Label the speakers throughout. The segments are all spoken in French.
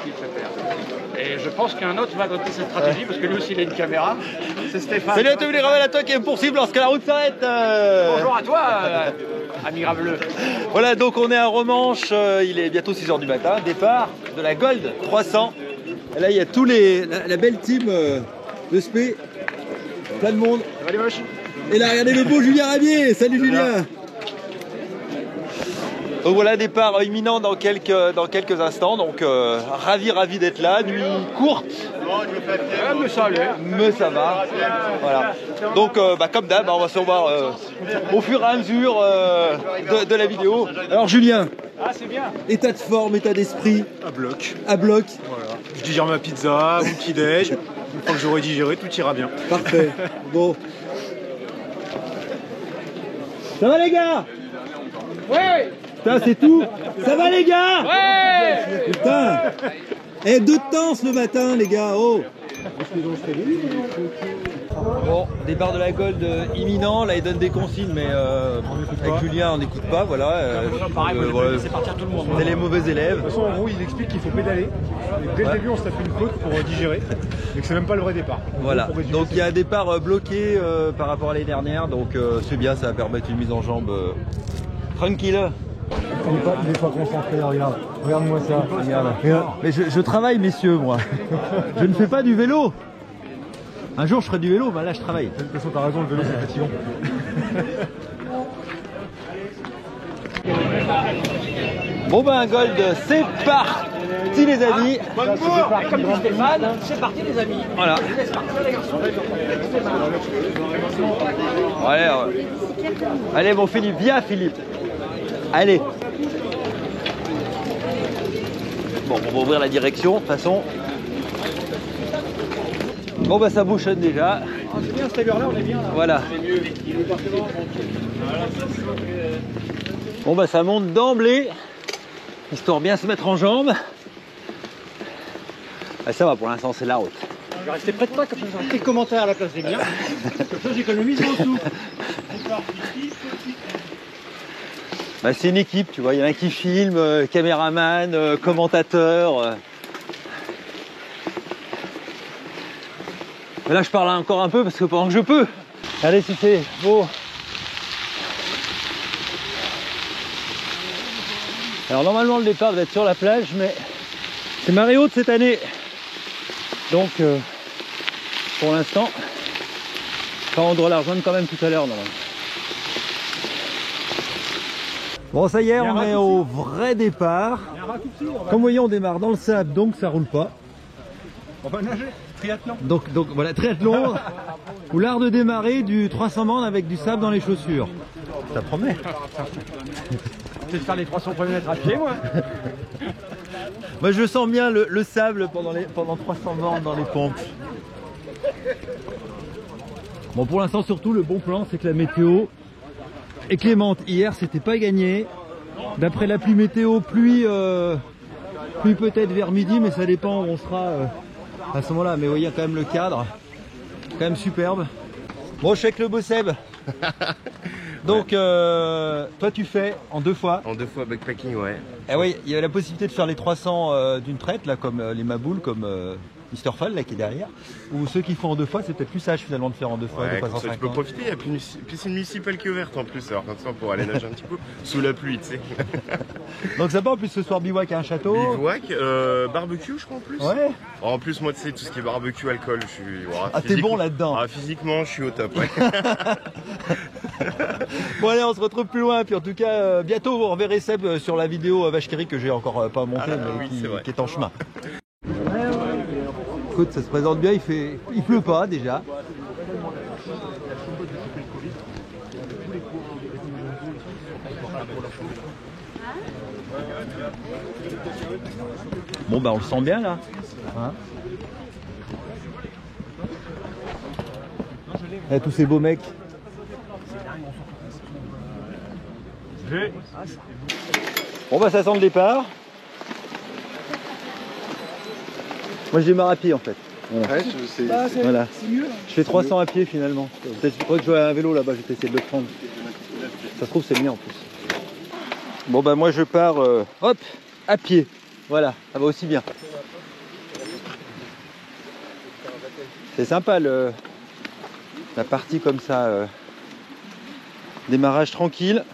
Speaker 1: qu'il se perd. Et je pense qu'un autre va adopter cette stratégie parce que lui aussi il a une caméra. C'est Stéphane.
Speaker 2: Salut à tous les gravels à toi qui est poursuivre lorsque la route s'arrête.
Speaker 1: Bonjour à toi, ami graveleux.
Speaker 2: Voilà, donc on est à Romanche, il est bientôt 6 h du matin, départ de la Gold 300. Et là il y a tous la belle team de Spé, plein de monde.
Speaker 1: Ça va les moches?
Speaker 2: Et là regardez le beau Julien Rabier, salut Julien. Donc voilà, départ imminent dans quelques instants, donc ravi d'être là, nuit courte.
Speaker 1: Mais ça allait.
Speaker 2: Mais ça va. Voilà. Donc comme d'hab, on va se revoir au fur et à mesure de la vidéo. Alors Julien,
Speaker 1: c'est bien.
Speaker 2: état de forme, état d'esprit?
Speaker 3: À bloc.
Speaker 2: À bloc.
Speaker 3: Voilà. Je digère ma pizza, mon petit déj. Une fois que j'aurai digéré, tout ira bien.
Speaker 2: Parfait. Bon. Ça va les gars?
Speaker 1: Ouais.
Speaker 2: Putain, c'est tout. Ça va les gars?
Speaker 1: Ouais.
Speaker 2: Putain. Eh, 2 de temps le matin les gars. Oh. Bon, départ de la Gold imminent, là il donne des consignes mais avec Julien on n'écoute pas, voilà.
Speaker 1: Pareil, c'est partir tout le monde.
Speaker 2: C'est les mauvais élèves.
Speaker 3: De toute façon, en gros, il explique qu'il faut pédaler. Et dès le début, on se tape une côte pour digérer. Et que c'est même pas le vrai départ.
Speaker 2: Voilà, donc il y a un départ bloqué par rapport à l'année dernière, donc c'est bien, ça va permettre une mise en jambe tranquille.
Speaker 3: Il n'est pas concentré, regarde. Regarde-moi ça.
Speaker 2: Regarde. Mais je travaille messieurs moi. Je ne fais pas du vélo. Un jour je ferai du vélo, mais là je travaille.
Speaker 3: De toute façon, t'as raison, le vélo c'est fatigant.
Speaker 2: Bon ben Gold, c'est parti les amis.
Speaker 1: Comme dit Stéphane, c'est parti les amis.
Speaker 2: Voilà. Allez, allez mon Philippe, viens Philippe. Allez. Bon, on va ouvrir la direction de toute façon. Bon bah ça bouchonne déjà.
Speaker 1: C'est bien cette allure-là, on est bien là.
Speaker 2: Voilà. Bon bah ça monte d'emblée, histoire bien se mettre en jambes. Ah, ça va pour l'instant, c'est la route.
Speaker 1: Je vais rester près de toi comme ça j'ai un petit commentaire à la place des miens. Comme ça j'économise mon sou.
Speaker 2: Bah, c'est une équipe, tu vois, il y en a qui filme, caméraman, commentateur. Mais là je parle encore un peu parce que pendant que je peux. Allez si c'est beau. Alors normalement le départ doit être sur la plage, mais c'est marée haute cette année. Donc pour l'instant, on doit la rejoindre quand même tout à l'heure normalement. Bon ça y est, on est au vrai départ. Comme vous voyez, on démarre dans le sable, donc ça roule pas.
Speaker 3: On va nager, triathlon.
Speaker 2: Donc voilà, triathlon, ou l'art de démarrer du 300 bornes avec du sable dans les chaussures. Ça promet.
Speaker 1: Je vais faire les 300 premiers mètres à pied moi.
Speaker 2: Moi je sens bien le sable pendant 300 bornes dans les pompes. Bon pour l'instant surtout le bon plan c'est que la météo est clémente. Hier c'était pas gagné. D'après l'appli météo, pluie peut-être vers midi, mais ça dépend où on sera à ce moment-là. Mais vous voyez quand même le cadre, quand même superbe. Bon, je suis avec le beau Seb. Donc, toi tu fais en 2 fois.
Speaker 4: En 2 fois backpacking, ouais.
Speaker 2: Et oui, il y a la possibilité de faire les 300 d'une traite, là, comme les Maboules, comme Mr. Fall, là, qui est derrière. Ou ceux qui font en 2 fois, c'est peut-être plus sage finalement de faire en 2 fois.
Speaker 4: Ouais,
Speaker 2: 2 fois
Speaker 4: comme ça, tu peux
Speaker 2: 150.
Speaker 4: profiter, il y a une piscine municipale qui est ouverte en plus, alors comme ça on pourra aller nager un petit peu sous la pluie, tu sais.
Speaker 2: Donc ça va, en plus ce soir bivouac à un château.
Speaker 4: Bivouac, barbecue je crois en plus.
Speaker 2: Ouais.
Speaker 4: En plus moi tu sais, tout ce qui est barbecue, alcool, je suis...
Speaker 2: Ah t'es bon là-dedans.
Speaker 4: Ah, physiquement je suis au top, ouais.
Speaker 2: Bon allez, on se retrouve plus loin, puis en tout cas bientôt vous reverrez Seb sur la vidéo Vache qui rit que j'ai encore pas montée, mais
Speaker 4: oui,
Speaker 2: qui est en chemin. Écoute, ça se présente bien, il pleut pas déjà. Bon bah on le sent bien là. Hein, et tous ces beaux mecs. Bon bah ça sent le départ. Moi je démarre à pied en fait. Voilà.
Speaker 3: Ouais,
Speaker 2: Voilà.
Speaker 3: c'est mieux.
Speaker 2: Je fais 300 à pied finalement. Peut-être que je vois un vélo là-bas, je vais essayer de le prendre. Ça se trouve c'est le mien en plus. Bon bah moi je pars hop, à pied. Voilà, ça va aussi bien. C'est sympa la partie comme ça. Démarrage tranquille.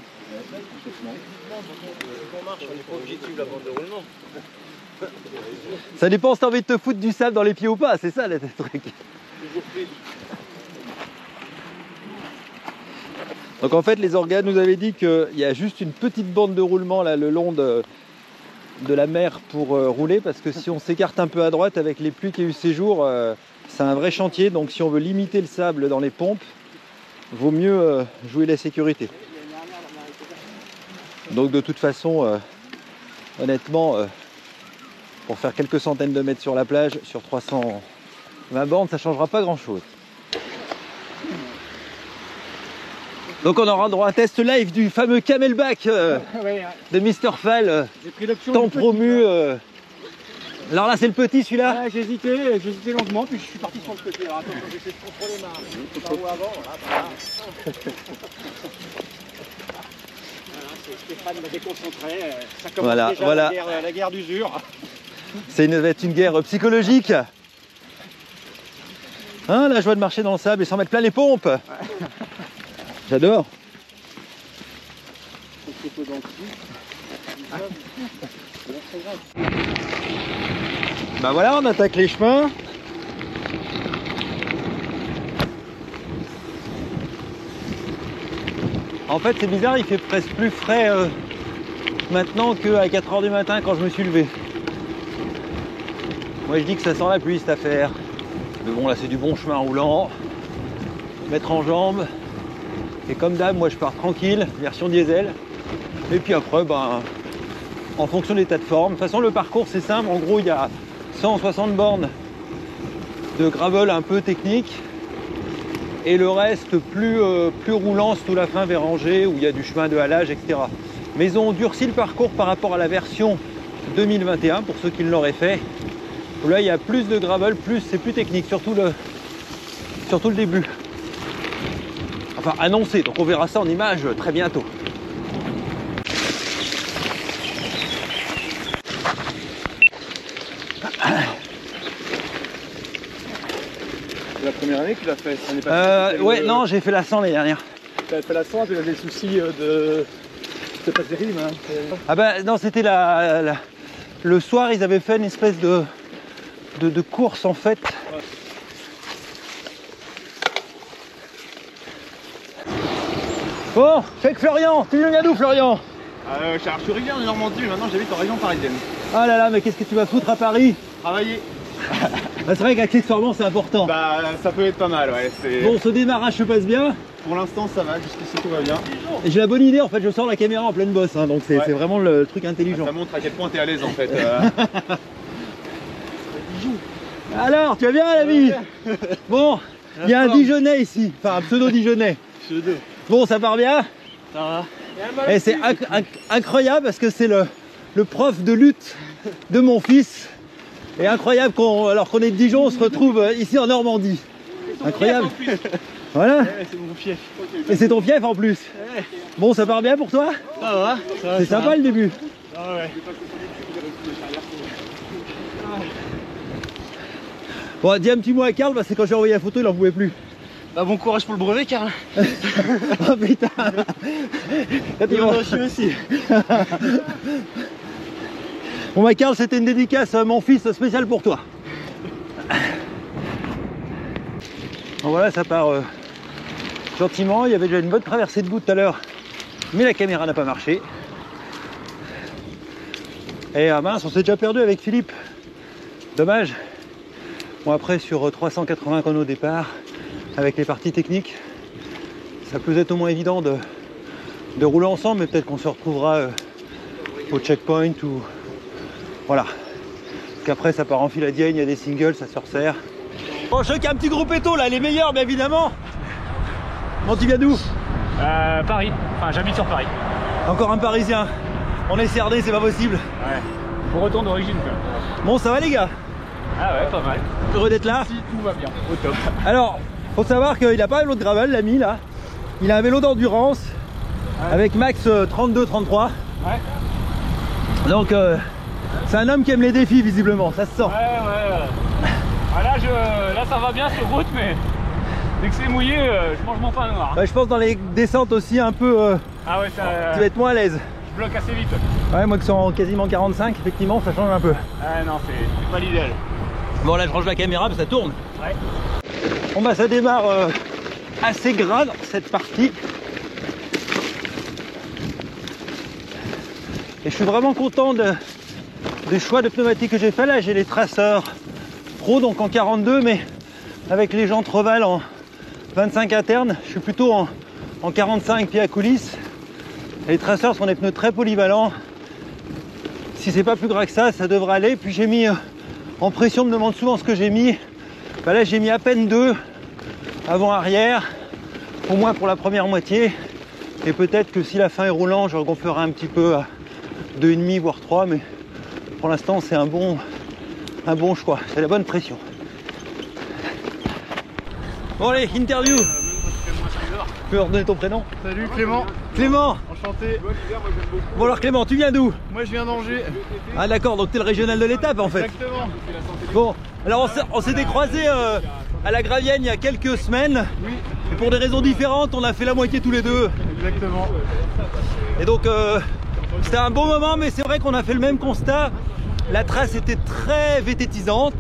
Speaker 2: Ça dépend si t'as envie de te foutre du sable dans les pieds ou pas, c'est ça le truc. Donc en fait les organes nous avaient dit qu'il y a juste une petite bande de roulement là le long de la mer pour rouler, parce que si on s'écarte un peu à droite avec les pluies qu'il y a eu ces jours, c'est un vrai chantier. Donc si on veut limiter le sable dans les pompes, vaut mieux jouer la sécurité. Donc de toute façon, honnêtement, pour faire quelques centaines de mètres sur la plage, sur 320 bornes, ça ne changera pas grand chose. Donc on aura droit à un test live du fameux camelback de Mr. Fall, tant promu. Alors là c'est le petit celui-là.
Speaker 1: Ouais, j'ai hésité longuement, puis je suis parti sur le petit. Alors attends, j'essaie de contrôler ma par où avant. Voilà. Stéphane m'a déconcentré. Ça commence déjà la guerre d'usure.
Speaker 2: Ça va être une guerre psychologique. Hein, la joie de marcher dans le sable et s'en mettre plein les pompes. Ouais. J'adore. Bah voilà, on attaque les chemins. En fait c'est bizarre, il fait presque plus frais maintenant qu'à 4 h du matin quand je me suis levé. Moi je dis que ça sent la pluie cette affaire. Mais bon là c'est du bon chemin roulant. Mettre en jambes. Et comme d'hab, moi je pars tranquille, version diesel. Et puis après, ben, en fonction des tas de formes. De toute façon le parcours c'est simple, en gros il y a 160 bornes de gravel un peu technique. Et le reste plus roulant sous la fin vers Angers où il y a du chemin de halage, etc. Mais ils ont durci le parcours par rapport à la version 2021 pour ceux qui l'auraient fait. Où là il y a plus de gravel, c'est plus technique, surtout le début. Enfin annoncé, donc on verra ça en image très bientôt.
Speaker 3: C'est la première année que tu l'as fait.
Speaker 2: Ouais, non, j'ai fait la 100 l'année dernière.
Speaker 3: Tu as fait la 100, tu as des soucis de... C'était pas terrible, hein.
Speaker 2: Ah bah non, c'était le soir, ils avaient fait une espèce de course en fait. Ouais. Bon, check Florian, tu viens d'où Florian?
Speaker 4: Je suis rivière de Normandie, mais maintenant j'habite en région parisienne.
Speaker 2: Ah là là, mais qu'est-ce que tu vas foutre à Paris?
Speaker 4: Travailler.
Speaker 2: Bah, c'est vrai qu'accessoirement c'est important.
Speaker 4: Bah ça peut être pas mal, ouais.
Speaker 2: Bon, ce démarrage se passe bien?
Speaker 4: Pour l'instant ça va, jusqu'ici tout va bien.
Speaker 2: Et j'ai la bonne idée, en fait je sors la caméra en pleine bosse, hein, donc c'est vraiment le truc intelligent.
Speaker 4: Ça montre à quel point t'es à l'aise en fait.
Speaker 2: Alors, tu vas bien l'ami? Bon, il y a un Dijonais ici, enfin un pseudo-Dijonais. Bon, ça part bien?
Speaker 1: Ça va.
Speaker 2: Et c'est incroyable parce que c'est le prof de lutte de mon fils. Et incroyable alors qu'on est de Dijon, on se retrouve ici en Normandie. Incroyable. Voilà.
Speaker 1: Ouais, c'est mon fief.
Speaker 2: Et c'est ton fief en plus.
Speaker 1: Ouais.
Speaker 2: Bon, ça part bien pour toi?
Speaker 1: Ça va.
Speaker 2: C'est sympa le début.
Speaker 1: Ah ouais.
Speaker 2: Bon, dis un petit mot à Karl parce que quand j'ai envoyé la photo, il en pouvait plus.
Speaker 1: Bah, bon courage pour le brevet, Karl.
Speaker 2: Oh putain.
Speaker 1: Moi aussi.
Speaker 2: Bon bah Karl, c'était une dédicace à mon fils spécial pour toi. Bon voilà, ça part gentiment. Il y avait déjà une bonne traversée de bout tout à l'heure, mais la caméra n'a pas marché. Et mince, on s'est déjà perdu avec Philippe. Dommage. Bon après sur 380 qu'on a au départ, avec les parties techniques, ça peut être au moins évident de rouler ensemble, mais peut-être qu'on se retrouvera au checkpoint ou... Voilà. Parce qu'après ça part en fil à Dienne, il y a des singles, ça se resserre. Bon, je sais qu'il y a un petit groupe éto là, les meilleurs bien évidemment. Bon, tu viens d'où?
Speaker 1: Paris. Enfin, j'habite sur Paris.
Speaker 2: Encore un Parisien. On est cerdé, c'est pas possible.
Speaker 1: Ouais. Faut retourner d'origine quoi.
Speaker 2: Bon, ça va les gars?
Speaker 1: Ah ouais, pas mal.
Speaker 2: Heureux d'être là?
Speaker 1: Si, tout va bien. Au top.
Speaker 2: Alors, faut savoir qu'il a pas un vélo de gravel, l'ami là. Il a un vélo d'endurance avec max 32-33.
Speaker 1: Ouais.
Speaker 2: Donc, c'est un homme qui aime les défis visiblement, ça se sent.
Speaker 1: Ouais. Voilà, Là ça va bien sur route, mais dès que c'est mouillé, je mange mon pain noir.
Speaker 2: Ouais, je pense dans les descentes aussi un peu,
Speaker 1: Ah ouais, ça,
Speaker 2: tu vas être moins à l'aise.
Speaker 1: je bloque assez vite.
Speaker 2: Ouais, moi qui suis en quasiment 45, effectivement, ça change un peu.
Speaker 1: Ah non, c'est pas l'idéal.
Speaker 2: Bon, là je range la caméra, mais ça tourne.
Speaker 1: Ouais.
Speaker 2: Bon bah ça démarre assez gras dans cette partie. Et je suis vraiment content du choix de pneumatiques que j'ai fait. Là j'ai les traceurs pro, donc en 42, mais avec les jantes Roval en 25 interne. Je suis plutôt en 45 pieds à coulisses. Et les traceurs sont des pneus très polyvalents. Si c'est pas plus gras que ça devrait aller. Puis j'ai mis en pression, on me demande souvent ce que j'ai mis. Bah là j'ai mis à peine 2 avant-arrière, au moins pour la première moitié. Et peut-être que si la fin est roulant, je regonflerai un petit peu à 2,5 voire 3, mais pour l'instant c'est un bon choix, c'est la bonne pression. Bon allez, interview. Tu peux leur donner ton prénom?
Speaker 3: Salut Clément.
Speaker 2: Clément.
Speaker 3: Enchanté.
Speaker 2: Bon alors Clément, tu viens d'où?
Speaker 3: Moi je viens d'Angers.
Speaker 2: Ah d'accord, donc t'es le régional de l'étape en fait.
Speaker 3: Exactement.
Speaker 2: Bon, alors on s'était croisés à la Gravienne il y a quelques semaines.
Speaker 3: Oui.
Speaker 2: Et pour des raisons différentes, on a fait la moitié tous les deux.
Speaker 3: Exactement.
Speaker 2: Et donc c'était un bon moment, mais c'est vrai qu'on a fait le même constat. La trace était très vététisante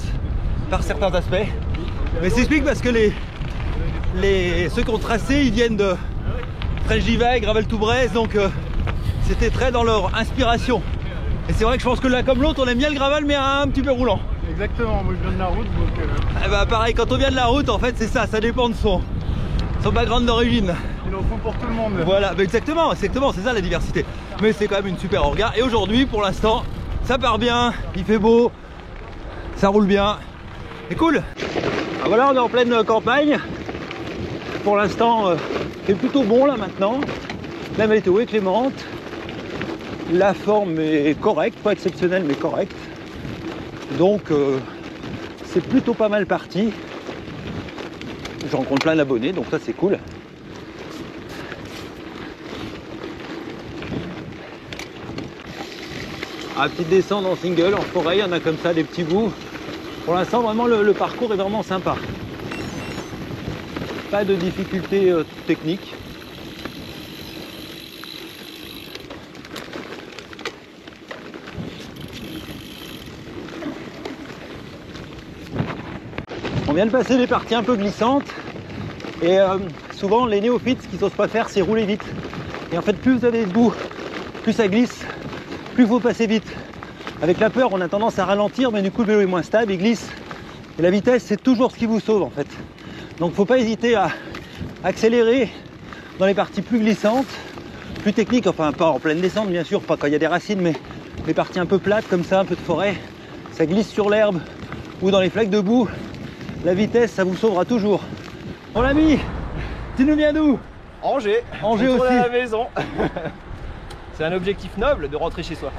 Speaker 2: par certains aspects. Mais c'est explique parce que ceux qui ont tracé, ils viennent de French-Givet, Gravel-Toubrez, donc c'était très dans leur inspiration. Et c'est vrai que je pense que l'un comme l'autre, on aime bien le gravel, mais un petit peu roulant.
Speaker 3: Exactement, moi je viens de la route, donc...
Speaker 2: Eh ben, pareil, quand on vient de la route, en fait, c'est ça dépend de son background d'origine.
Speaker 3: Il en faut pour tout le monde.
Speaker 2: Voilà, mais exactement, c'est ça la diversité. Mais c'est quand même une super orga. Et aujourd'hui, pour l'instant, ça part bien, il fait beau, ça roule bien. C'est cool. Ah, voilà, on est en pleine campagne. Pour l'instant, c'est plutôt bon là maintenant. La météo est clémente. La forme est correcte, pas exceptionnelle mais correcte. Donc c'est plutôt pas mal parti. Je rencontre plein d'abonnés, donc ça c'est cool. Ah, petite descente en single, en forêt, il y en a comme ça des petits bouts. Pour l'instant vraiment le parcours est vraiment sympa. Pas de difficultés techniques. On vient de passer des parties un peu glissantes et souvent les néophytes, ce qu'ils n'osent pas faire, c'est rouler vite. Et en fait, plus vous avez de bout, plus ça glisse, plus il faut passer vite. Avec la peur, on a tendance à ralentir, mais du coup le vélo est moins stable, il glisse. Et la vitesse, c'est toujours ce qui vous sauve en fait. Donc faut pas hésiter à accélérer dans les parties plus glissantes, plus techniques, enfin pas en pleine descente bien sûr, pas quand il y a des racines, mais les parties un peu plates comme ça, un peu de forêt, ça glisse sur l'herbe ou dans les flaques de boue. La vitesse, ça vous sauvera toujours. Mon ami, tu nous viens d'où?
Speaker 5: Angers.
Speaker 2: Angers
Speaker 5: on tourne
Speaker 2: aussi.
Speaker 5: à la maison. C'est un objectif noble de rentrer chez soi.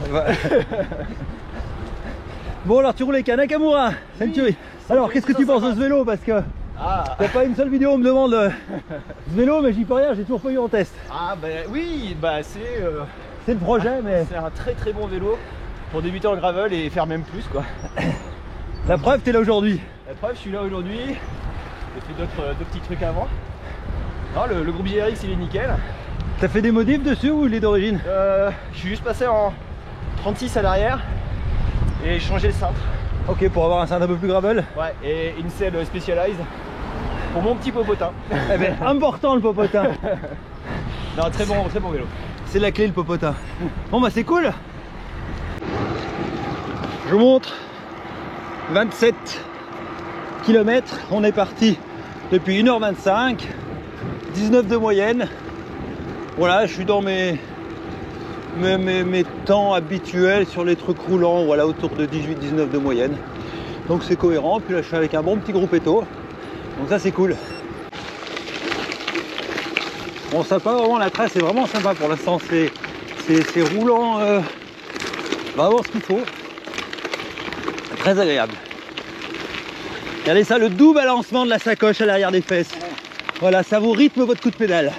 Speaker 2: Bon alors tu roules avec un Nakamura, Century. Alors qu'est-ce que tu penses de ce vélo? Parce que t'as pas une seule vidéo, on me demande ce vélo, mais j'y peux rien, j'ai toujours pas eu en test.
Speaker 5: Ah bah oui, bah
Speaker 2: C'est le projet, mais
Speaker 5: c'est un très très bon vélo pour débuter en gravel et faire même plus quoi.
Speaker 2: la preuve, t'es là aujourd'hui.
Speaker 5: La preuve, je suis là aujourd'hui. J'ai fait d'autres petits trucs avant. Non, le groupe JRX il est nickel.
Speaker 2: T'as fait des modifs dessus ou il est d'origine?
Speaker 5: Je suis juste passé en 36 à l'arrière et changé le cintre.
Speaker 2: Ok, pour avoir un cintre un peu plus gravel.
Speaker 5: Ouais, et une selle Specialized pour mon petit popotin.
Speaker 2: Eh ben, important le popotin.
Speaker 5: Non, très bon vélo.
Speaker 2: C'est la clé le popotin. Bon bah c'est cool. Je vous montre 27 km. On est parti depuis 1h25, 19 de moyenne. Voilà, je suis dans mes temps habituels sur les trucs roulants, voilà, autour de 18-19 de moyenne. Donc c'est cohérent. Puis là je suis avec un bon petit groupe éto. Donc ça c'est cool. Bon, sympa, vraiment la trace est vraiment sympa pour l'instant. C'est roulant, vraiment ce qu'il faut. Très agréable. Regardez ça, le doux balancement de la sacoche à l'arrière des fesses. Voilà, ça vous rythme votre coup de pédale.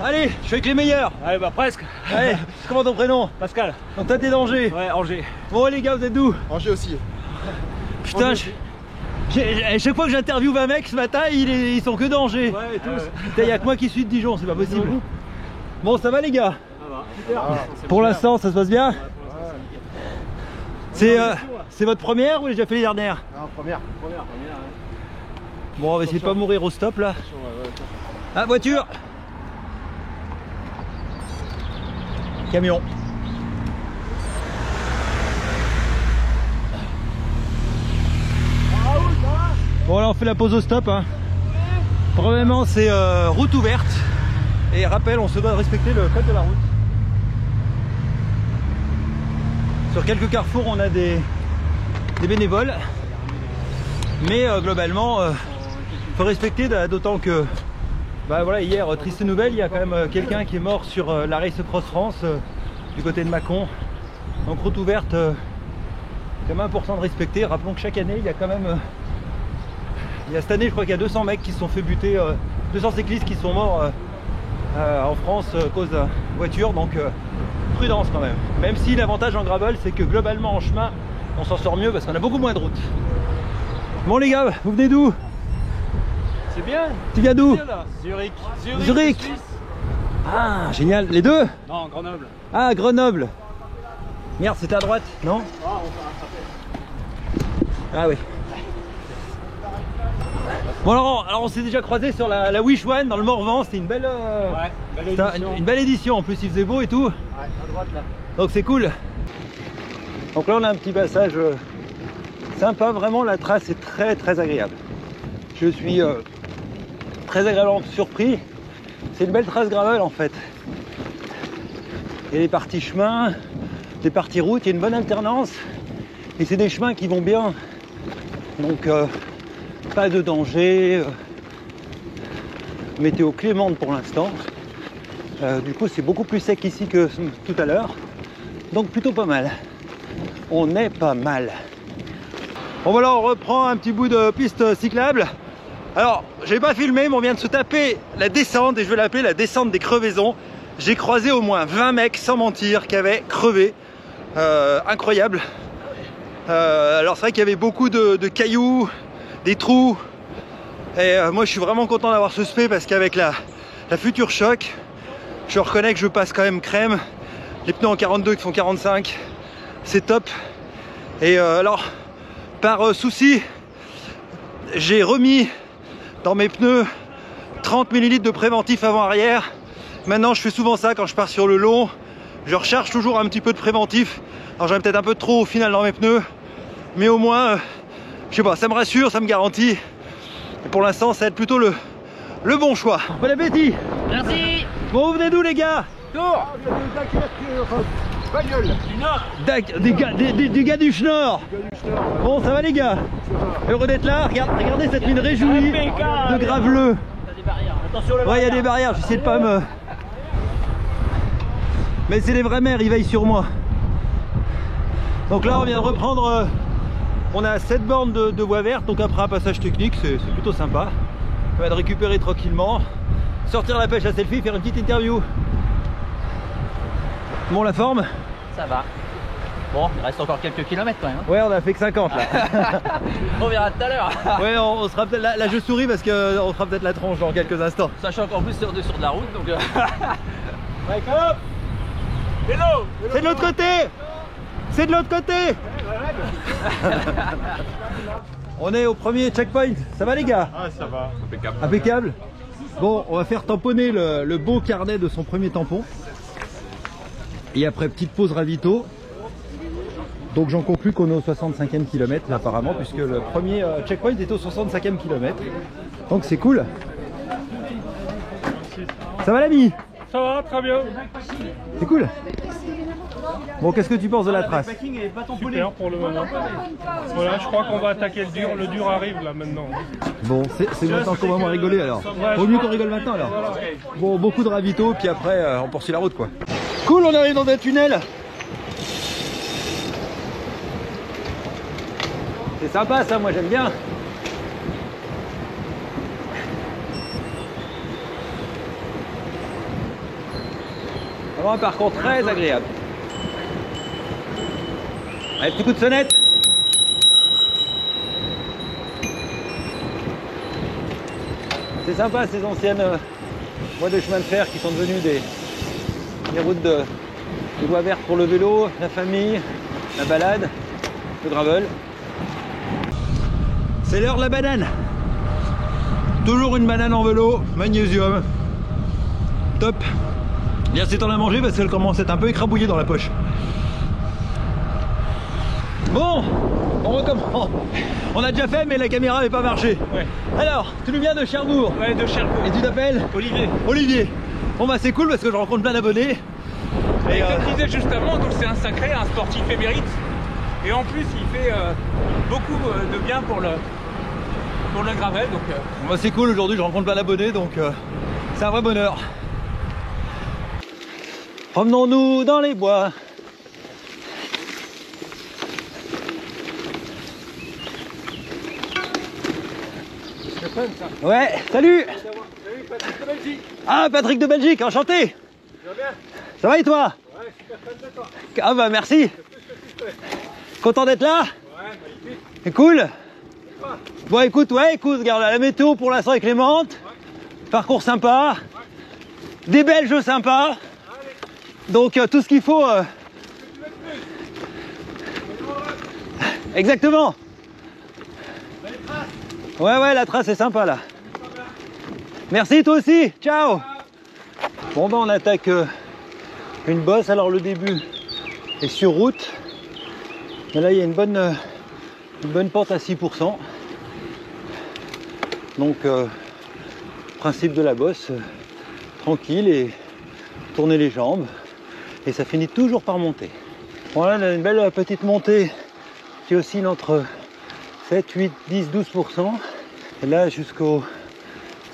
Speaker 2: Allez, je suis avec les meilleurs.
Speaker 5: Allez, bah presque.
Speaker 2: Allez, comment ton prénom?
Speaker 5: Pascal.
Speaker 2: Donc toi t'es d'Angers.
Speaker 5: Ouais, Angers.
Speaker 2: Bon les gars, vous êtes d'où?
Speaker 4: Angers aussi.
Speaker 2: Putain, à chaque fois que j'interviewe un mec ce matin, ils sont que d'Angers.
Speaker 5: Ouais, tous.
Speaker 2: Il y a que moi qui suis de Dijon, c'est pas possible. Bon, ça va les gars? Pour l'instant, ça se passe bien? C'est votre première ou vous avez déjà fait les dernières?
Speaker 4: Non, première.
Speaker 2: Bon, on va essayer de pas mourir au stop là. Ah, voiture! Camion. Bon, là on fait la pause au stop. Hein. Probablement c'est route ouverte. Et rappel, on se doit respecter le code de la route. Sur quelques carrefours, on a des bénévoles. Mais globalement, faut respecter, d'autant que bah voilà, hier, triste nouvelle, il y a quand même quelqu'un qui est mort sur la Race Cross France du côté de Mâcon. Donc route ouverte, c'est quand même important de respecter. Rappelons que chaque année, il y a quand même il y a cette année, je crois qu'il y a 200 mecs qui se sont fait buter, 200 cyclistes qui sont morts en France à cause de voiture, donc prudence quand même. Même si l'avantage en gravel, c'est que globalement en chemin, on s'en sort mieux parce qu'on a beaucoup moins de route. Bon les gars, vous venez d'où?
Speaker 5: C'est bien.
Speaker 2: Tu viens d'où?
Speaker 5: Zurich.
Speaker 2: Zurich. Ah, génial. Les deux?
Speaker 5: Non, Grenoble.
Speaker 2: Ah, Grenoble. Merde, c'était à droite, non? Ah oui. Bon alors on s'est déjà croisé sur la Wish One dans le Morvan, c'était une belle, une belle édition, en plus il faisait beau et tout.
Speaker 5: Ouais, à droite là.
Speaker 2: Donc c'est cool. Donc là on a un petit passage sympa, vraiment la trace est très agréable. Je suis très agréablement surpris. C'est une belle trace gravel en fait. Il y a des parties chemin, des parties route, il y a une bonne alternance. Et c'est des chemins qui vont bien. Donc pas de danger, météo clémente pour l'instant. Du coup c'est beaucoup plus sec ici que tout à l'heure. Donc plutôt pas mal. On est pas mal. Bon voilà, on reprend un petit bout de piste cyclable. Alors j'ai pas filmé mais on vient de se taper la descente et je vais l'appeler la descente des crevaisons. J'ai croisé au moins 20 mecs sans mentir qui avaient crevé. Incroyable. Alors c'est vrai qu'il y avait beaucoup de cailloux, des trous, et moi je suis vraiment content d'avoir ce spé parce qu'avec la future choc, je reconnais que je passe quand même crème. Les pneus en 42 qui font 45, c'est top. Et alors par souci, j'ai remis dans mes pneus 30 ml de préventif avant-arrière. Maintenant je fais souvent ça quand je pars sur le long, je recharge toujours un petit peu de préventif. Alors j'en ai peut-être un peu trop au final dans mes pneus, mais au moins je sais pas, ça me rassure, ça me garantit. Et pour l'instant, ça va être plutôt le bon choix. Bon appétit.
Speaker 6: Merci.
Speaker 2: Bon, vous venez d'où les gars?
Speaker 6: Tour. Du Nord.
Speaker 2: Des gars du Schnorr. Bon, ça va les gars? Heureux d'être là. Regardez cette mine réjouie de graveleux.
Speaker 6: Il y a des barrières. Attention le
Speaker 2: Ouais, il y a des barrières, j'essaie de pas me... Mais c'est les vrais mères, ils veillent sur moi. Donc là, on vient de reprendre... On a 7 bornes de voie verte, donc après un passage technique, c'est plutôt sympa. On va de récupérer tranquillement, sortir la pêche à selfie, faire une petite interview. Bon, la forme?
Speaker 6: Ça va. Bon, il reste encore quelques kilomètres quand même. Hein.
Speaker 2: Ouais, on a fait que 50 là.
Speaker 6: On verra tout à l'heure.
Speaker 2: Ouais, on sera peut-être là, je souris parce qu'on fera peut-être la tronche dans quelques instants.
Speaker 6: Sachant qu'en plus c'est sur de la route, donc...
Speaker 5: Wake up. Hello.
Speaker 2: C'est de l'autre côté. C'est de l'autre côté. On est au premier checkpoint, ça va les gars?
Speaker 3: Ah, ça va.
Speaker 4: Impeccable.
Speaker 2: Impeccable. Bon, on va faire tamponner le beau carnet de son premier tampon. Et après petite pause ravito. Donc j'en conclus qu'on est au 65e kilomètre là, apparemment, puisque le premier checkpoint est au 65e kilomètre. Donc c'est cool. Ça va l'ami?
Speaker 3: Ça va, très bien.
Speaker 2: C'est cool. Bon, qu'est-ce que tu penses de la trace?
Speaker 3: Super pour le moment. Voilà, je crois qu'on va attaquer le dur. Le dur arrive là maintenant.
Speaker 2: Bon, c'est maintenant qu'on va moins rigoler alors. Vaut mieux qu'on rigole maintenant alors. Bon, beaucoup de ravito, puis après on poursuit la route quoi. Cool, on arrive dans un tunnel. C'est sympa ça, moi j'aime bien. Vraiment un parcours très agréable. Allez, petit coup de sonnette. C'est sympa ces anciennes voies de chemin de fer qui sont devenues des routes de voies vertes pour le vélo, la famille, la balade, le gravel. C'est l'heure de la banane. Toujours une banane en vélo, magnésium. Top. Bien c'est temps de la manger parce qu'elle commence à être un peu écrabouillée dans la poche. Bon, on recommence. On a déjà fait mais la caméra n'avait pas marché.
Speaker 5: Ouais.
Speaker 2: Alors, tu nous viens de Cherbourg.
Speaker 5: Ouais, de Cherbourg.
Speaker 2: Et tu t'appelles
Speaker 5: Olivier.
Speaker 2: Olivier. Bon bah c'est cool parce que je rencontre plein d'abonnés.
Speaker 5: Et comme je disais juste avant, donc c'est un sacré, un sportif émérite. Et en plus, il fait beaucoup de bien pour le gravel. Donc,
Speaker 2: Bah, c'est cool, aujourd'hui je rencontre plein d'abonnés donc c'est un vrai bonheur. Promenons-nous dans les bois. Ouais, salut.
Speaker 3: Salut Patrick de Belgique.
Speaker 2: Ah, Patrick de Belgique, enchanté.
Speaker 3: Tu vas bien?
Speaker 2: Ça va et toi?
Speaker 3: Ouais, super fan de toi.
Speaker 2: Ah bah merci. Content d'être là?
Speaker 3: Ouais, magnifique.
Speaker 2: C'est cool. Bon écoute, regarde la météo pour l'instant est clémente.
Speaker 3: Ouais.
Speaker 2: Parcours sympa. Ouais. Des Belges sympas.
Speaker 3: Allez.
Speaker 2: Donc tout ce qu'il faut. Exactement. Ouais, la trace est sympa là. Merci toi aussi. Ciao. Bon ben on attaque une bosse. Alors le début est sur route. Mais là il y a une bonne pente à 6%. Donc principe de la bosse, tranquille et tourner les jambes. Et ça finit toujours par monter. Voilà, on a une belle petite montée qui oscille entre 7, 8, 10, 12%. Et là jusqu'au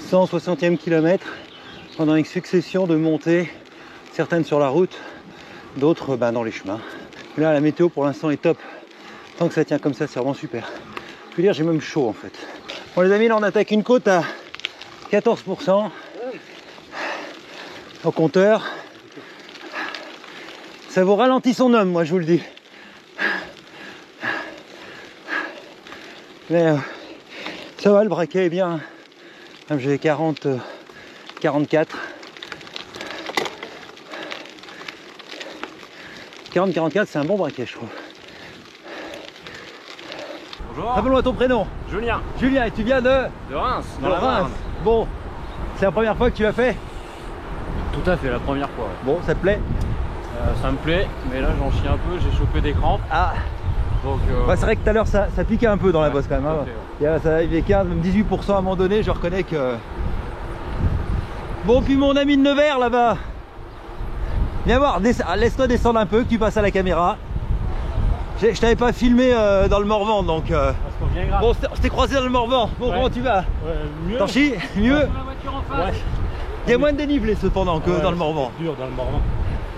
Speaker 2: 160e kilomètre, pendant une succession de montées, certaines sur la route, d'autres dans les chemins. Et là la météo pour l'instant est top. Tant que ça tient comme ça, c'est vraiment super. Je veux dire, j'ai même chaud en fait. Bon les amis, là on attaque une côte à 14% au compteur. Ça vous ralentit son homme, moi je vous le dis. Mais ça va, le braquet est bien. J'ai 40, 44. 40-44, c'est un bon braquet, je trouve.
Speaker 5: bonjour.
Speaker 2: Rappelle-moi ton prénom.
Speaker 5: Julien.
Speaker 2: Julien, et tu viens de
Speaker 5: Reims.
Speaker 2: de Reims. Bon, c'est la première fois que tu l'as fait?
Speaker 5: Tout à fait, la première fois. Ouais.
Speaker 2: Bon, ça te plaît?
Speaker 5: Ça me plaît, mais là j'en chie un peu, j'ai chopé des crampes.
Speaker 2: Ah,
Speaker 5: Donc,
Speaker 2: bah, c'est vrai que tout à l'heure ça piquait un peu dans la bosse quand même. Hein.
Speaker 5: Fait, ouais.
Speaker 2: Il y avait 15, même 18% à un moment donné, je reconnais que... Bon, puis mon ami de Nevers là-bas, viens voir, laisse-toi descendre un peu, que tu passes à la caméra. Je t'avais pas filmé dans le Morvan, donc...
Speaker 5: bien grave.
Speaker 2: Bon, on s'était croisé dans le Morvan. Bon,
Speaker 5: Ouais.
Speaker 2: comment tu vas?
Speaker 5: Mieux.
Speaker 2: T'en chies? Mieux?
Speaker 5: La voiture en face. Ouais.
Speaker 2: Il y a moins de dénivelé cependant que
Speaker 3: Ouais,
Speaker 2: dans le Morvan.
Speaker 3: C'est dur dans le Morvan.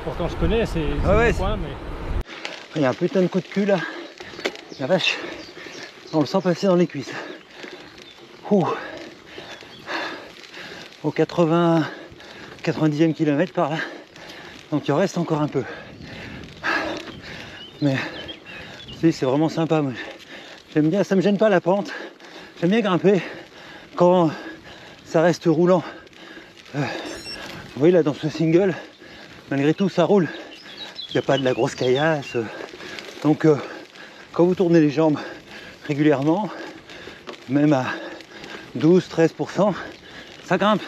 Speaker 3: Pourtant je connais, c'est
Speaker 2: ouais,
Speaker 3: mon coin, mais...
Speaker 2: Il y a un putain de coup de cul là. La vache. On le sent passer dans les cuisses. Ouh. Au 90e kilomètre par là. Donc il en reste encore un peu. Mais c'est vraiment sympa. J'aime bien, ça me gêne pas la pente. J'aime bien grimper quand ça reste roulant. Vous voyez là dans ce single, malgré tout ça roule. Il n'y a pas de la grosse caillasse. Donc quand vous tournez les jambes régulièrement, même à 12-13%, ça grimpe.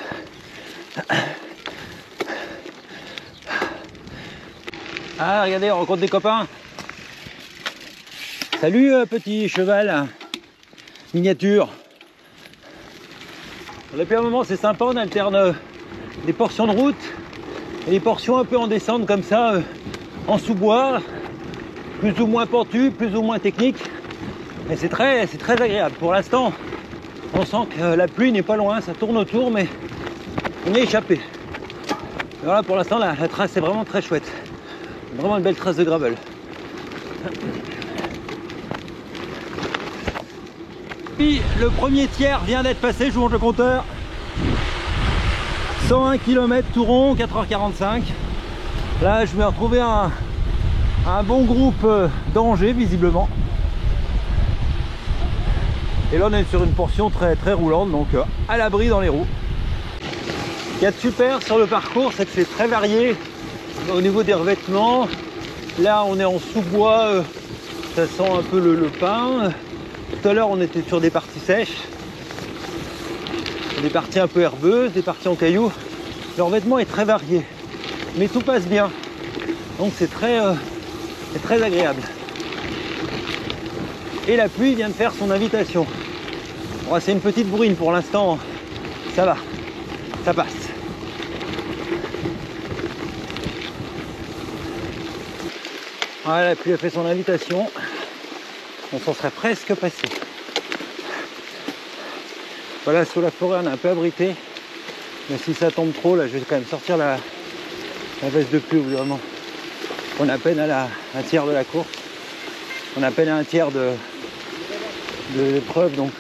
Speaker 2: Ah regardez, on rencontre des copains. Salut petit cheval miniature. Depuis un moment c'est sympa, on alterne des portions de route et des portions un peu en descente comme ça, en sous-bois, plus ou moins pentu, plus ou moins technique. Et c'est très agréable. Pour l'instant, on sent que la pluie n'est pas loin, ça tourne autour, mais on y est échappé. Et voilà, pour l'instant, la trace est vraiment très chouette. Vraiment une belle trace de gravel. Puis le premier tiers vient d'être passé, je vous montre le compteur. 101 km tout rond, 4h45. Là, je vais retrouver un bon groupe d'Angers, visiblement. Et là, on est sur une portion très roulante, donc à l'abri dans les roues. Ce qu'il y a de super sur le parcours, c'est que c'est très varié au niveau des revêtements. Là, on est en sous-bois, ça sent un peu le pin. Tout à l'heure, on était sur des parties sèches, des parties un peu herbeuses, des parties en cailloux. Le revêtement est très varié, mais tout passe bien. Donc c'est très agréable. Et la pluie vient de faire son invitation. Bon, c'est une petite bourrine pour l'instant, ça va, ça passe. Voilà, la pluie a fait son invitation. On s'en serait presque passé. Voilà, sous la forêt, on est un peu abrité. Mais si ça tombe trop, là, je vais quand même sortir la veste de pluie, vraiment. On est à peine à un tiers de la course. On est à peine à un tiers de l'épreuve, donc...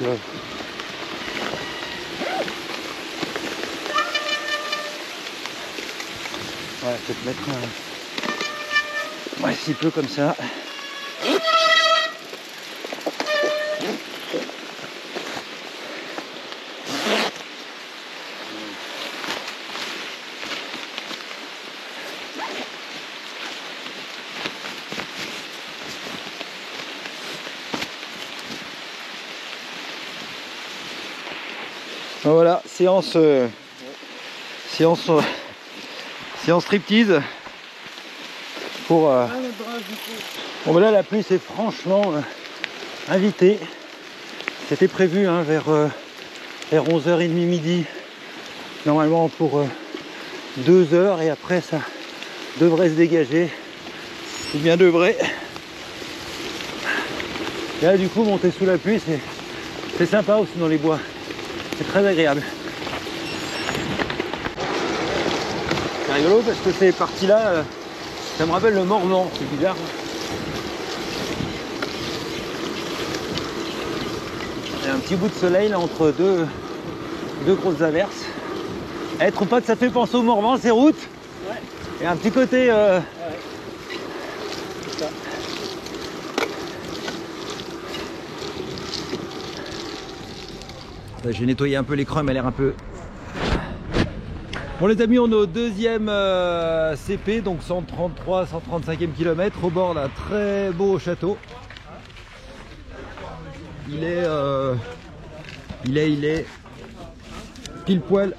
Speaker 2: Voilà, je vais te mettre un petit peu comme ça. Voilà, séance striptease pour bon, ben là la pluie s'est franchement invitée. C'était prévu hein, vers 11h30 midi normalement pour 2 heures, et après ça devrait se dégager, ou bien devrait. Et là du coup monter sous la pluie c'est sympa aussi dans les bois. C'est très agréable. C'est rigolo parce que ces parties-là, ça me rappelle le Morvan, c'est bizarre. Il y a un petit bout de soleil là entre deux grosses averses. Eh, trouve pas que ça fait penser au Morvan, ces routes? Ouais. Il y a un petit côté... Ouais. C'est ça. J'ai nettoyé un peu l'écran, il m'a l'air un peu... Bon les amis, on est au deuxième CP, donc 133, 135e kilomètre, au bord d'un très beau château. Il est pile poil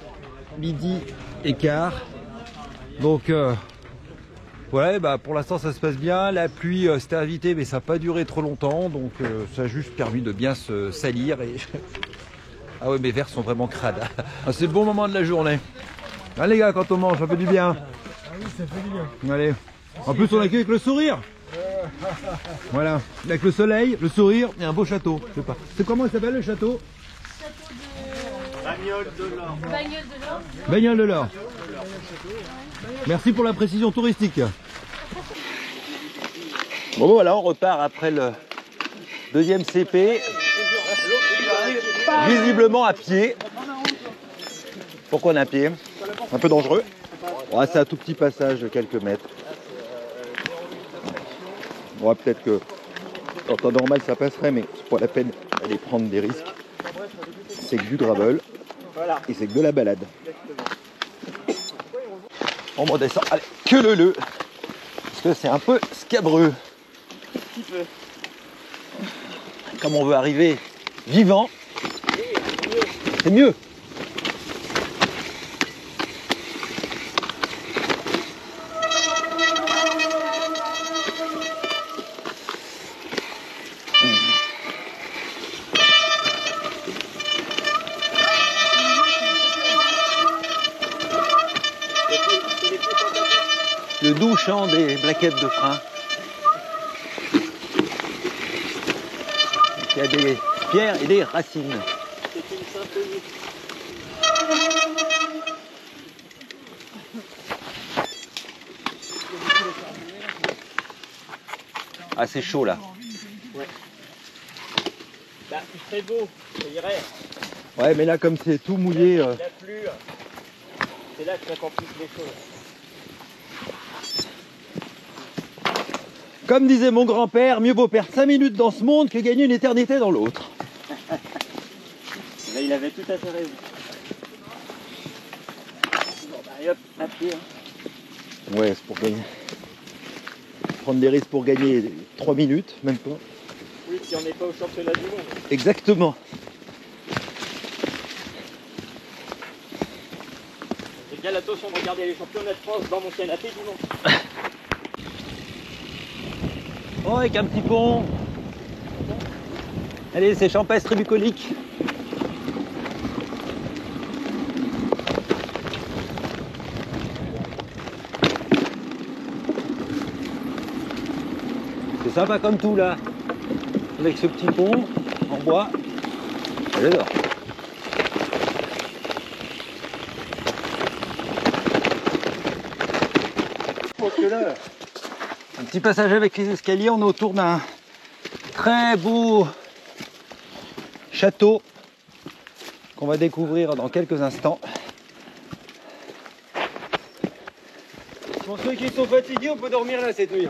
Speaker 2: midi et quart. Donc voilà, bah, pour l'instant ça se passe bien. La pluie s'était invitée, mais ça n'a pas duré trop longtemps, donc ça a juste permis de bien se salir. Et... Ah ouais, mes verres sont vraiment crades. Ah, c'est le bon moment de la journée. Allez les gars, quand on mange, ça fait du bien. Ah oui, ça fait du bien. Allez. En plus, on accueille avec le sourire. Voilà. Avec le soleil, le sourire et un beau château. Je sais pas. C'est comment il s'appelle le château?
Speaker 7: Château de... Bagnoles de l'Or. Bagnoles de l'Or.
Speaker 2: Bagnoles de l'Or. Merci pour la précision touristique. Bon voilà, on repart après le deuxième CP. Visiblement à pied. Pourquoi on est à pied? Un peu dangereux. Ouais, c'est un tout petit passage de quelques mètres. Ouais, peut-être que en temps normal ça passerait, mais c'est pas la peine d'aller prendre des risques. C'est que du gravel et c'est que de la balade. On redescend, allez, que le parce que c'est un peu scabreux. Comme on veut arriver vivant, c'est mieux. Le doux chant des plaquettes de frein. Il y a des pierres et des racines. C'est une symphonie. Ah, c'est chaud là.
Speaker 6: Ouais. Bah, il serait beau, ça irait.
Speaker 2: Ouais, mais là, comme c'est tout mouillé.
Speaker 6: La pluie, c'est là que ça complique les choses.
Speaker 2: Comme disait mon grand-père, mieux vaut perdre 5 minutes dans ce monde que gagner une éternité dans l'autre.
Speaker 6: Là, il avait tout à fait raison. Bon, bah, allez hop, à pied. Hein.
Speaker 2: Ouais, c'est pour gagner. Prendre des risques pour gagner 3 minutes, même pas.
Speaker 6: Oui, si on n'est pas au championnat du monde.
Speaker 2: Exactement.
Speaker 6: J'ai bien l'intention de regarder les championnats de France dans mon canapé dimanche.
Speaker 2: Oh, avec un petit pont. Allez, c'est champestre bucolique. C'est sympa comme tout là. Avec ce petit pont en bois. J'adore. Un petit passage avec les escaliers, on est autour d'un très beau château qu'on va découvrir dans quelques instants.
Speaker 3: Pour ceux qui sont fatigués, on peut dormir là cette nuit.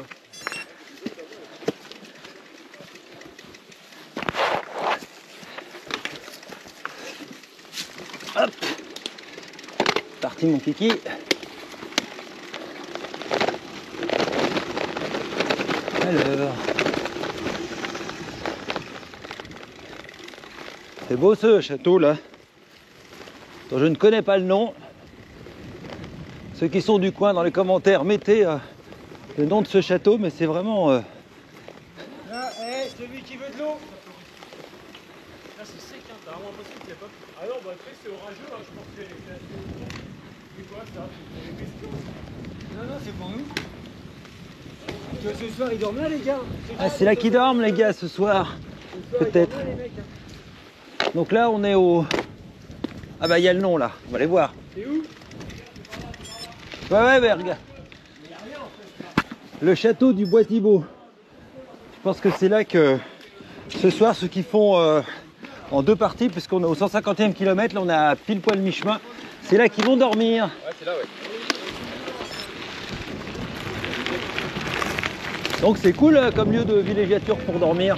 Speaker 2: Hop, parti mon kiki. Alors, c'est beau ce château là, dont je ne connais pas le nom. Ceux qui sont du coin dans les commentaires, mettez le nom de ce château, mais c'est vraiment...
Speaker 3: Là, celui qui veut de l'eau.
Speaker 1: Là c'est sec, hein. T'as vraiment l'impression qu'il n'y a pas. Ah non, bah après c'est orageux, hein. Je pense que c'est quoi ça? C'est des questions.
Speaker 3: Non, non, c'est pour nous. Tu vois, ce soir, ils dorment là, les gars.
Speaker 2: Ah, c'est là qu'ils dorment les gars ce soir, peut-être. Donc là on est au... Ah bah il y a le nom là, on va aller voir.
Speaker 3: C'est où?
Speaker 2: Ouais, regarde. Le château du Bois Thibault. Je pense que c'est là que ce soir ceux qui font en 2 parties, puisqu'on est au 150e kilomètre, là on est à pile poil mi-chemin, c'est là qu'ils vont dormir.
Speaker 1: Ouais, c'est là, ouais.
Speaker 2: Donc c'est cool comme lieu de villégiature pour dormir.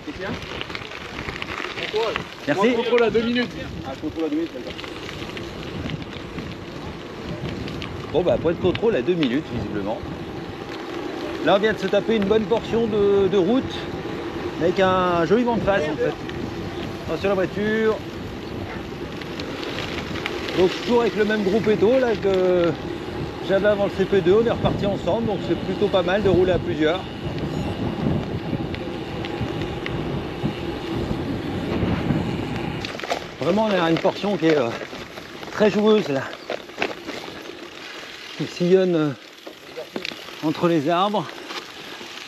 Speaker 1: C'est bien.
Speaker 2: Merci.
Speaker 1: Contrôle à 2 minutes.
Speaker 6: Ah, contrôle à 2 minutes, d'accord.
Speaker 2: Bon bah point de contrôle à 2 minutes visiblement. Là on vient de se taper une bonne portion de route avec un joli vent de face en fait. Attention la voiture. Donc toujours avec le même groupe Eto là que j'avais avant le CP2, on est reparti ensemble, donc c'est plutôt pas mal de rouler à plusieurs. Vraiment on est à une portion qui est très joueuse là. Qui sillonne entre les arbres.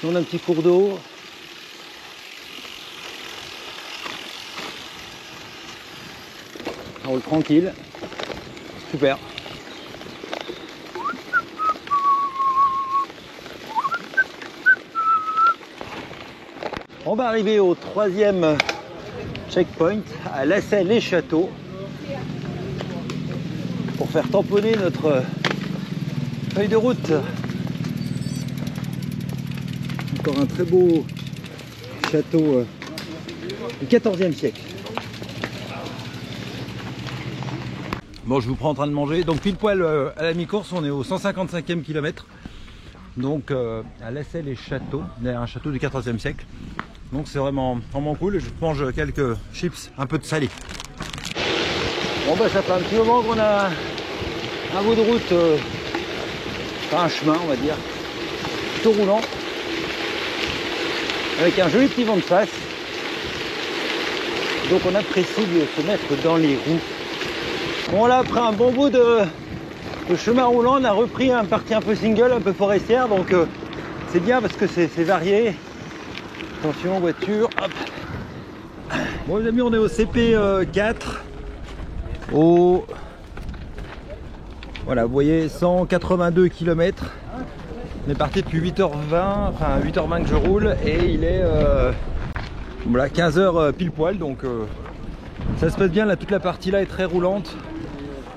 Speaker 2: On a un petit cours d'eau. On roule tranquille. Super. On va arriver au 3e checkpoint à Lassay-les-Châteaux pour faire tamponner notre feuille de route. Encore un très beau château du 14e siècle. Bon, je vous prends en train de manger. Donc pile poil à la mi-course, on est au 155e kilomètre. Donc à Lassay-les-Châteaux, derrière un château du 14e siècle. Donc c'est vraiment cool. Je mange quelques chips, un peu de salé. Bon bah ça fait un petit moment qu'on a un bout de route, enfin un chemin on va dire, plutôt roulant, avec un joli petit vent de face. Donc on apprécie de se mettre dans les roues. Bon là après un bon bout de chemin roulant, on a repris un parti un peu single, un peu forestière, donc c'est bien parce que c'est varié. Attention voiture, hop. Bon les amis, on est au CP4, voilà vous voyez 182 km. On est parti depuis 8h20, enfin 8h20 que je roule et il est voilà 15h pile poil, donc ça se passe bien là, toute la partie là est très roulante.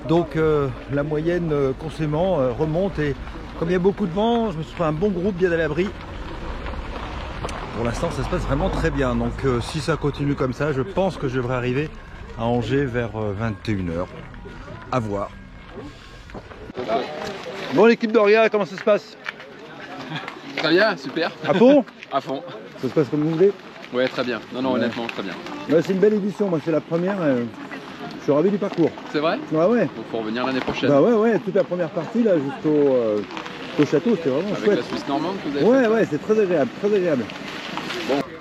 Speaker 2: Donc la moyenne conséquemment remonte et Comme il y a beaucoup de vent, je me suis fait un bon groupe bien à l'abri. Pour l'instant, ça se passe vraiment très bien. Donc si ça continue comme ça, je pense que je devrais arriver à Angers vers 21 h. À voir. Bon, l'équipe d'Oria, comment ça se passe?
Speaker 8: Très bien, super.
Speaker 2: À fond?
Speaker 8: À fond.
Speaker 2: Ça se passe comme vous voulez?
Speaker 8: Ouais, très bien. Non, non, honnêtement, très bien.
Speaker 2: Ouais, c'est une belle édition, moi c'est la première. Je suis ravi du parcours.
Speaker 8: C'est vrai?
Speaker 2: Ouais, ouais.
Speaker 8: Donc faut revenir l'année prochaine.
Speaker 2: Bah ouais, ouais, toute la première partie là jusqu'au château, c'était vraiment
Speaker 8: Avec
Speaker 2: chouette.
Speaker 8: la Suisse normande que vous avez
Speaker 2: Ouais,
Speaker 8: fait.
Speaker 2: ouais, c'est très agréable, très agréable.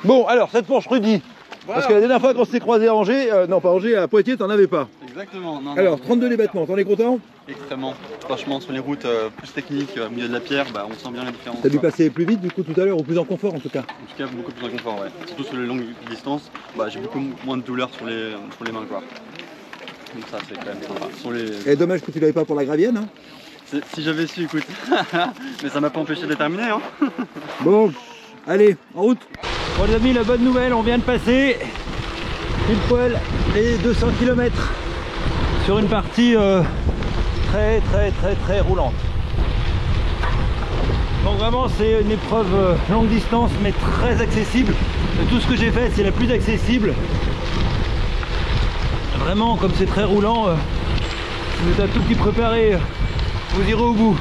Speaker 2: Bon, alors cette Porsche Rudy. Parce que la dernière fois qu'on s'est croisé à Angers, non pas Angers, à Poitiers, t'en avais pas.
Speaker 9: Exactement. Non,
Speaker 2: Alors,
Speaker 9: non,
Speaker 2: 32 les battements, t'en es content?
Speaker 9: Extrêmement. Franchement, sur les routes plus techniques, au milieu de la pierre, bah, on sent bien la différence.
Speaker 2: T'as dû
Speaker 9: quoi.
Speaker 2: passer plus vite du coup tout à l'heure, ou plus en confort en tout cas?
Speaker 9: En tout cas, beaucoup plus en confort, ouais. Surtout sur les longues distances, bah, j'ai beaucoup moins de douleur sur les mains, quoi. Donc ça, c'est quand même sympa. Sur les...
Speaker 2: Et dommage que tu l'avais pas pour la gravienne. Hein.
Speaker 9: Si j'avais su, écoute. Mais ça m'a pas empêché de terminer, hein.
Speaker 2: Bon, allez, en route. Bon les amis, la bonne nouvelle, on vient de passer pile poil les 200 km sur une partie très roulante. Donc vraiment c'est une épreuve longue distance mais très accessible. De tout ce que j'ai fait, c'est la plus accessible. Vraiment, comme c'est très roulant, si vous êtes un tout petit préparé, vous irez au bout.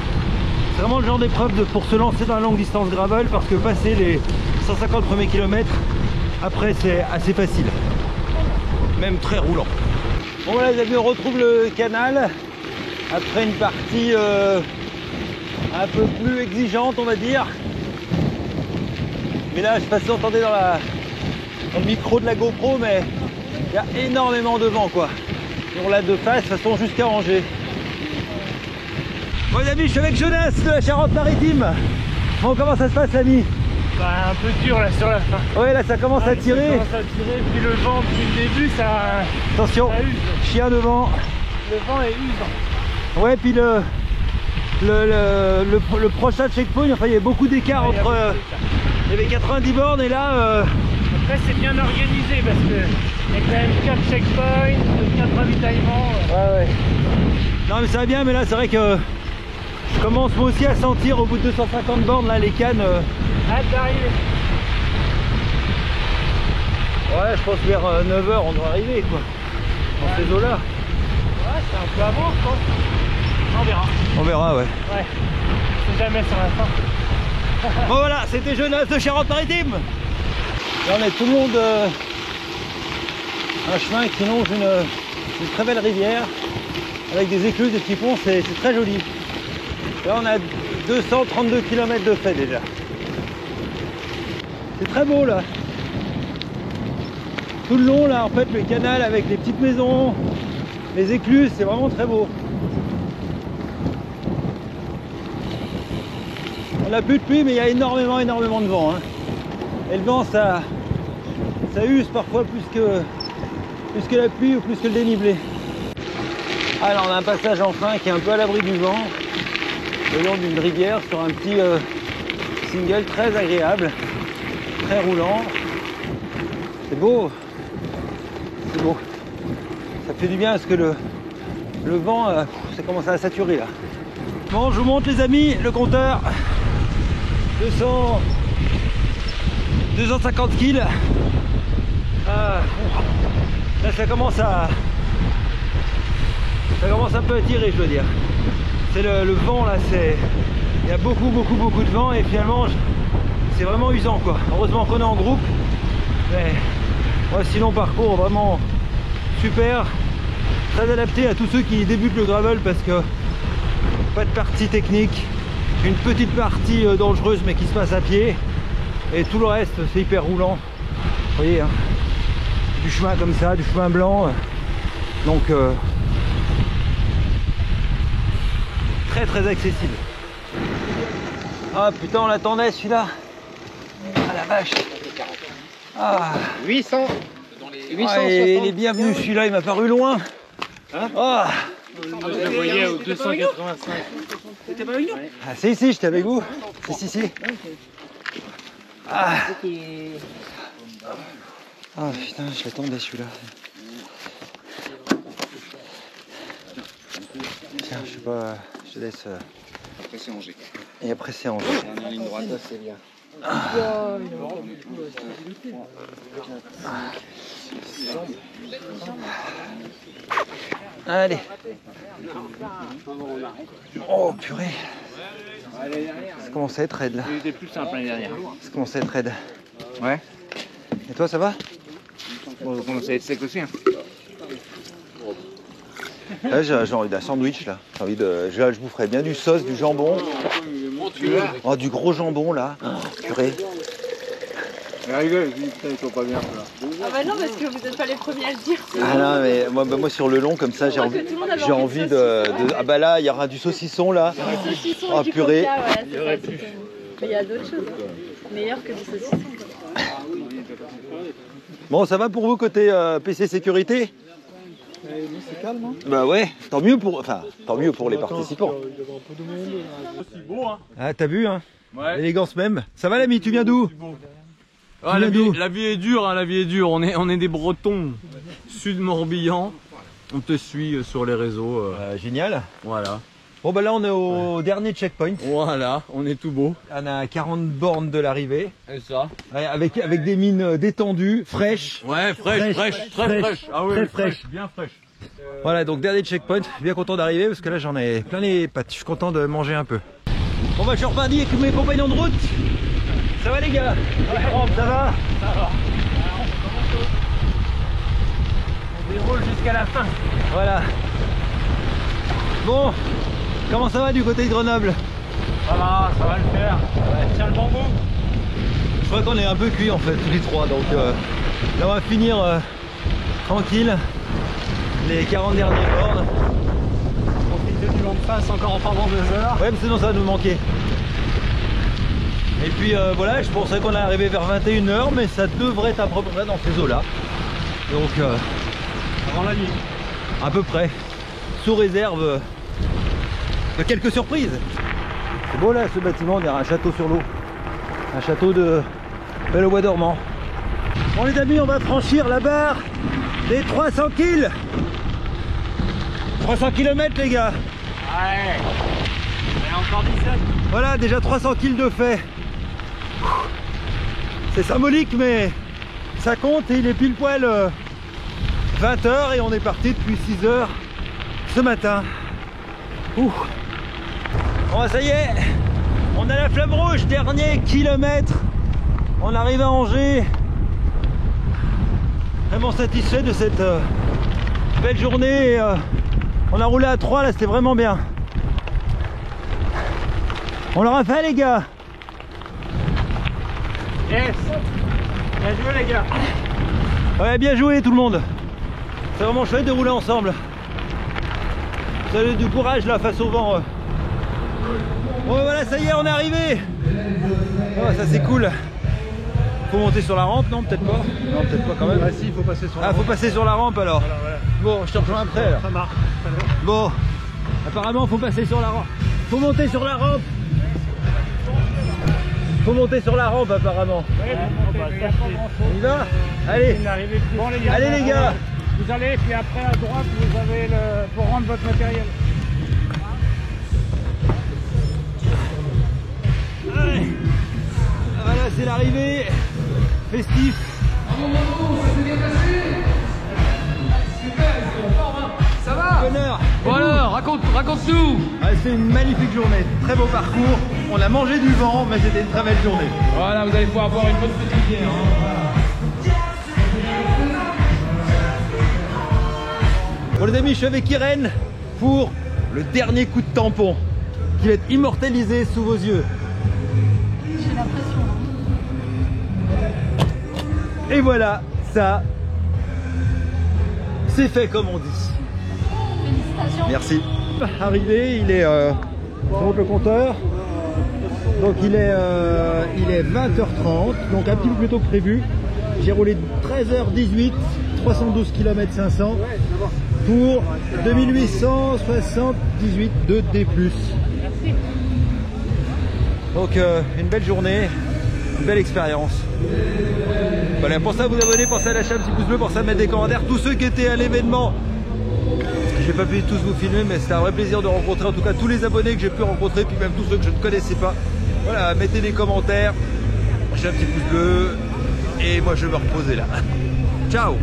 Speaker 2: C'est vraiment le genre d'épreuve pour se lancer dans la longue distance gravel, parce que passer les 150 premiers kilomètres, après c'est assez facile, même très roulant. Bon voilà les amis, on retrouve le canal après une partie un peu plus exigeante on va dire. Mais là je sais pas si vous entendez dans le micro de la GoPro, mais il y a énormément de vent quoi. On l'a de face, de toute façon jusqu'à Angers. Bon les amis, je suis avec Jonas de la Charente-Maritime. Bon, comment ça se passe l'ami?
Speaker 1: Bah, un peu dur là sur la fin.
Speaker 2: Ouais, là ça commence à tirer.
Speaker 1: Ça commence à tirer, puis le vent depuis le début ça.
Speaker 2: Attention,
Speaker 1: ça use.
Speaker 2: chien devant.
Speaker 1: Le vent est usant.
Speaker 2: Ouais, puis le prochain checkpoint, enfin il y a beaucoup d'écart entre. Il y avait 90 bornes et là.
Speaker 1: Après c'est bien organisé parce que il y a quand même 4 checkpoints, 4 ravitaillements.
Speaker 2: Ouais. Non mais ça va bien, mais là c'est vrai que je commence moi aussi à sentir au bout de 250 bornes là les cannes.
Speaker 1: Hâte d'arriver.
Speaker 2: Ouais, je pense vers 9 h on doit arriver quoi. Dans ces eaux là.
Speaker 1: Ouais, c'est un peu avant je pense. On verra.
Speaker 2: On verra, ouais.
Speaker 1: Ouais. C'est jamais sur la fin.
Speaker 2: Bon voilà, c'était Jonas de Charente-Maritime. Là on est tout le long de un chemin qui longe une très belle rivière avec des écluses, des petits ponts, c'est très joli. Là on a 232 km de fait déjà. C'est très beau là. Tout le long là en fait le canal avec les petites maisons, les écluses, c'est vraiment très beau. On n'a plus de pluie mais il y a énormément de vent. Hein. Et le vent ça use parfois plus que la pluie ou plus que le dénivelé. Alors on a un passage enfin qui est un peu à l'abri du vent, le long d'une rivière sur un petit single très agréable, très roulant. C'est beau, c'est beau. Ça fait du bien parce que le vent ça commence à saturer là. Bon, je vous montre les amis le compteur. 250 kg. Là ça commence un peu à tirer, je veux dire. C'est le vent là, il y a beaucoup de vent et finalement c'est vraiment usant quoi. Heureusement qu'on est en groupe, mais ouais, sinon parcours vraiment super, très adapté à tous ceux qui débutent le gravel parce que pas de partie technique, une petite partie dangereuse mais qui se passe à pied et tout le reste c'est hyper roulant. Vous voyez hein, du chemin comme ça, du chemin blanc, donc très accessible. Ah putain, on l'attendait celui-là. Ah la vache. Ah
Speaker 6: 800.
Speaker 2: ah, il est bienvenu celui-là, il m'a paru loin.
Speaker 6: Hein
Speaker 2: Ah.
Speaker 1: Je le voyais au 285.
Speaker 6: T'étais pas avec nous?
Speaker 2: Ah si, j'étais avec vous. Si. Ah. Ah putain, je l'attendais celui-là. Tiens, je sais pas, je te laisse.
Speaker 6: Après c'est Angers.
Speaker 2: Et après c'est Angers.
Speaker 8: Dernière ligne droite, c'est bien.
Speaker 2: Allez. Oh purée. Ça commence à être raide là.
Speaker 6: C'était plus simple l'année dernière.
Speaker 2: Ça commence à être raide.
Speaker 6: Ouais.
Speaker 2: Et toi ça va?
Speaker 6: Bon, on commence à être sec aussi. Hein.
Speaker 2: Là j'ai envie d'un sandwich là. J'ai envie de. Je vous ferais bien du sauce, du jambon. Oh du gros jambon là. Oh, purée.
Speaker 6: Rigole, je dis putain, ils sont pas bien là.
Speaker 7: Ah bah non, parce que vous n'êtes pas les premiers à le dire.
Speaker 2: Ah non mais moi sur le long comme ça j'ai envie de. Ah bah là il y aura du saucisson là.
Speaker 7: Du saucisson
Speaker 2: Oh
Speaker 7: et du
Speaker 2: purée.
Speaker 7: coca, ouais, c'est ça, c'est tout. Mais il y a d'autres choses. Meilleur que du saucisson. Quoi.
Speaker 2: Bon ça va pour vous côté PC sécurité?
Speaker 3: C'est calme, hein.
Speaker 2: Bah ouais, tant mieux pour les participants.
Speaker 1: C'est beau, hein.
Speaker 2: Ah t'as vu hein?
Speaker 5: Ouais.
Speaker 2: L'élégance même. Ça va l'ami, tu viens d'où?
Speaker 5: Ah, la vie est dure, hein, la vie est dure. On est des Bretons, sud Morbihan. On te suit sur les réseaux.
Speaker 2: Génial.
Speaker 5: Voilà.
Speaker 2: Bon bah là on est au dernier checkpoint.
Speaker 5: Voilà, on est tout beau.
Speaker 2: On a 40 bornes de l'arrivée.
Speaker 5: C'est ça.
Speaker 2: Ouais, avec des mines détendues, fraîches.
Speaker 5: Ouais, fraîche, très fraîche. Ah oui,
Speaker 2: très fraîche.
Speaker 5: bien fraîche.
Speaker 2: Voilà donc dernier checkpoint. Bien content d'arriver parce que là j'en ai plein les pattes. Je suis content de manger un peu. Bon bah je suis reparti avec mes compagnons de route. Ça va les gars? Ouais. Ça va?
Speaker 1: Ça va. On déroule jusqu'à la fin.
Speaker 2: Voilà. Bon, comment ça va du côté de Grenoble?
Speaker 1: Ça va le faire. Ouais. Tiens le bambou.
Speaker 2: Je crois qu'on est un peu cuit en fait tous les trois donc là on va finir tranquille les 40 dernières bornes.
Speaker 3: Profiter du vent de face encore pendant 2 heures.
Speaker 2: Ouais mais sinon ça va nous manquer. Et puis voilà, je pensais qu'on allait arriver vers 21 h mais ça devrait être à peu près dans ces eaux là. Donc
Speaker 3: Avant la nuit.
Speaker 2: à peu près. Sous réserve de quelques surprises. C'est beau là ce bâtiment, on dirait un château sur l'eau. Un château de Belle-au-Bois dormant. Bon les amis, on va franchir la barre des 300 kills. 300 km les gars.
Speaker 1: Ouais. Et encore 17.
Speaker 2: Voilà, déjà 300 kills de fait. C'est symbolique mais ça compte et il est pile poil 20 h et on est parti depuis 6 h ce matin. Ouh. Bon ça y est, on a la flamme rouge, dernier kilomètre. On arrive à Angers. Vraiment satisfait de cette belle journée. On a roulé à 3 là, c'était vraiment bien. On l'aura fait les gars.
Speaker 1: Yes. Bien joué les gars.
Speaker 2: Ouais, bien joué tout le monde. C'est vraiment chouette de rouler ensemble. Vous avez du courage là face au vent. Bon voilà, ça y est, on est arrivé. Oh, ça c'est cool. Faut monter sur la rampe, non? Peut-être pas. Non, peut-être pas quand même.
Speaker 3: Ah si, il faut passer sur la rampe.
Speaker 2: Ah, faut passer sur la rampe alors.
Speaker 3: Voilà.
Speaker 2: Bon, je te rejoins après alors.
Speaker 3: Ça marche.
Speaker 2: Bon, apparemment faut passer sur la rampe. Faut monter sur la rampe. Faut monter sur la rampe apparemment. On y va? Allez.
Speaker 1: Bon les gars.
Speaker 2: Allez les gars.
Speaker 1: Vous allez, puis après à droite vous avez pour rendre votre matériel.
Speaker 2: Allez. Ah, voilà, c'est l'arrivée. Festif.
Speaker 8: Ça va?
Speaker 2: Bonheur.
Speaker 8: Bon alors, raconte-nous.
Speaker 2: C'est une magnifique journée, très beau parcours. On a mangé du vent, mais c'était une très belle journée.
Speaker 8: Voilà, vous allez pouvoir boire une bonne petite bière.
Speaker 2: Bon les amis, je suis avec Irène pour le dernier coup de tampon qui va être immortalisé sous vos yeux.
Speaker 7: J'ai l'impression.
Speaker 2: Et voilà, ça, c'est fait comme on dit.
Speaker 7: Félicitations.
Speaker 2: Merci. Arrivé, il est, je monte le compteur. Donc il est 20h30, donc un petit peu plus tôt que prévu. J'ai roulé 13h18, 312 km 500 pour 2878 de D+. Donc une belle journée, une belle expérience. Voilà, pensez à vous abonner, pensez à lâcher un petit pouce bleu, pensez à mettre des commentaires. Tous ceux qui étaient à l'événement J'ai pas pu tous vous filmer, mais c'était un vrai plaisir de rencontrer en tout cas tous les abonnés que j'ai pu rencontrer, puis même tous ceux que je ne connaissais pas. Voilà, mettez des commentaires, j'ai un petit pouce bleu, et moi je vais me reposer là. Ciao!